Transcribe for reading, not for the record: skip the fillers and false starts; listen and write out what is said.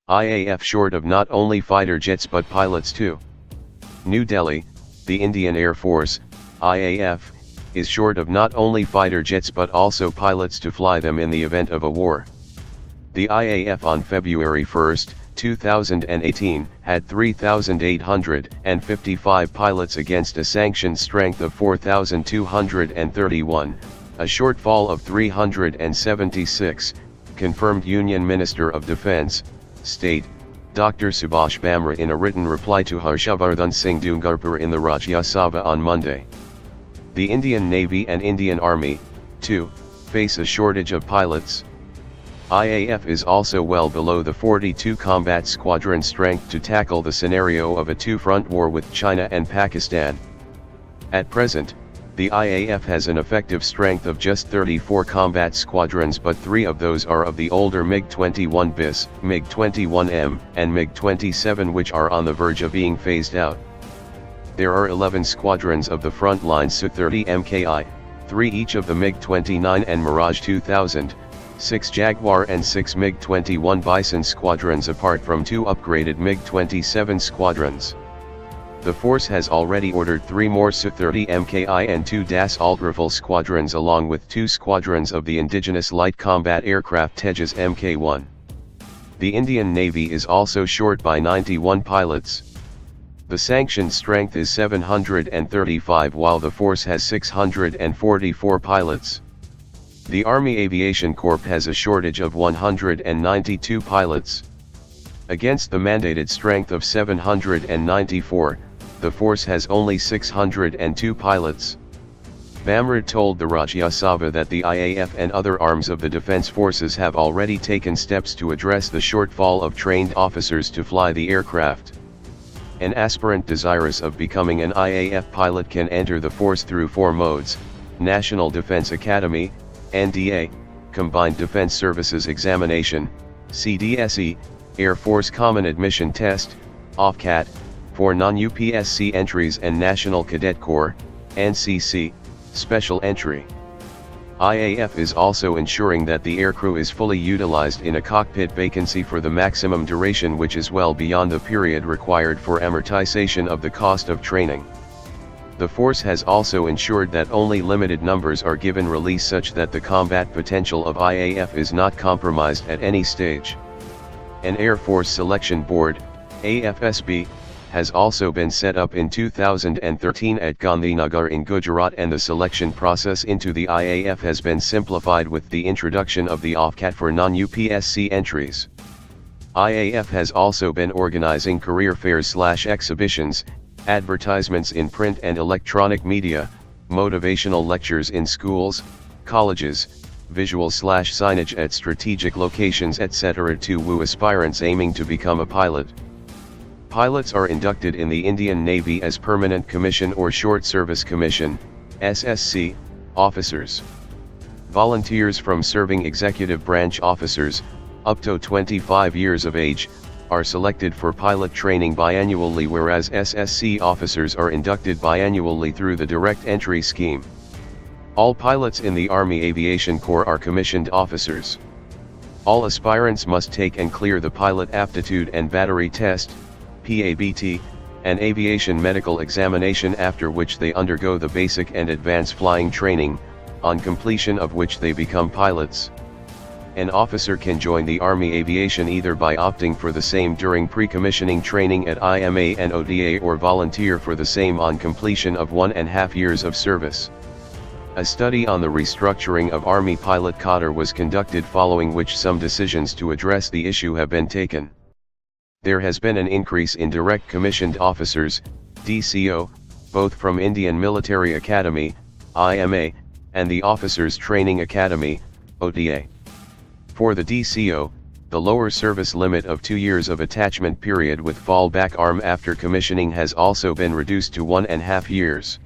IAF short of not only fighter jets but pilots too. New Delhi, the Indian Air Force, IAF, is short of not only fighter jets but also pilots to fly them in the event of a war. The IAF on February 1, 2018, had 3,855 pilots against a sanctioned strength of 4,231, a shortfall of 376, confirmed Union Minister of Defence, State, Dr. Subhash Bhamre in a written reply to Harshvardhan Singh Dungarpur in the Rajya Sabha on Monday. The Indian Navy and Indian Army, too, face a shortage of pilots. IAF is also well below the 42 combat squadron strength to tackle the scenario of a two-front war with China and Pakistan. At present, the IAF has an effective strength of just 34 combat squadrons, but 3 of those are of the older MiG-21 bis, MiG-21M, and MiG-27, which are on the verge of being phased out. There are 11 squadrons of the frontline Su-30 Mki, 3 each of the MiG-29 and Mirage 2000, 6 Jaguar and 6 MiG-21 Bison squadrons apart from 2 upgraded MiG-27 squadrons. The force has already ordered 3 more Su-30 Mki and 2 Dassault Rifle squadrons along with 2 squadrons of the indigenous light combat aircraft Tejas Mk1. The Indian Navy is also short by 91 pilots. The sanctioned strength is 735 while the force has 644 pilots. The Army Aviation Corps has a shortage of 192 pilots. Against the mandated strength of 794, the force has only 602 pilots. Bhamre told the Rajya Sabha that the IAF and other arms of the defense forces have already taken steps to address the shortfall of trained officers to fly the aircraft. An aspirant desirous of becoming an IAF pilot can enter the force through 4 modes: National Defense Academy, NDA, Combined Defense Services Examination, CDSE, Air Force Common Admission Test, OFCAT, for non-UPSC entries, and National Cadet Corps, NCC, Special Entry. IAF is also ensuring that the aircrew is fully utilized in a cockpit vacancy for the maximum duration, which is well beyond the period required for amortization of the cost of training. The force has also ensured that only limited numbers are given release such that the combat potential of IAF is not compromised at any stage. An Air Force Selection Board, AFSB, has also been set up in 2013 at Gandhinagar in Gujarat, and the selection process into the IAF has been simplified with the introduction of the OFCAT for non-UPSC entries. IAF has also been organizing career fairs/exhibitions, advertisements in print and electronic media, motivational lectures in schools, colleges, visual/signage at strategic locations, etc. to woo aspirants aiming to become a pilot. Pilots are inducted in the Indian Navy as Permanent Commission or Short Service Commission, SSC, officers. Volunteers from serving executive branch officers, up to 25 years of age, are selected for pilot training biannually, whereas SSC officers are inducted biannually through the direct entry scheme. All pilots in the Army Aviation Corps are commissioned officers. All aspirants must take and clear the Pilot Aptitude and Battery Test, PABT, and Aviation Medical Examination, after which they undergo the basic and advanced flying training, on completion of which they become pilots. An officer can join the Army Aviation either by opting for the same during pre-commissioning training at IMA and ODA, or volunteer for the same on completion of 1.5 years of service. A study on the restructuring of Army pilot cadre was conducted, following which some decisions to address the issue have been taken. There has been an increase in direct commissioned officers, DCO, both from Indian Military Academy, IMA, and the Officers Training Academy, ODA. For the DCO, the lower service limit of 2 years of attachment period with fallback arm after commissioning has also been reduced to 1.5 years.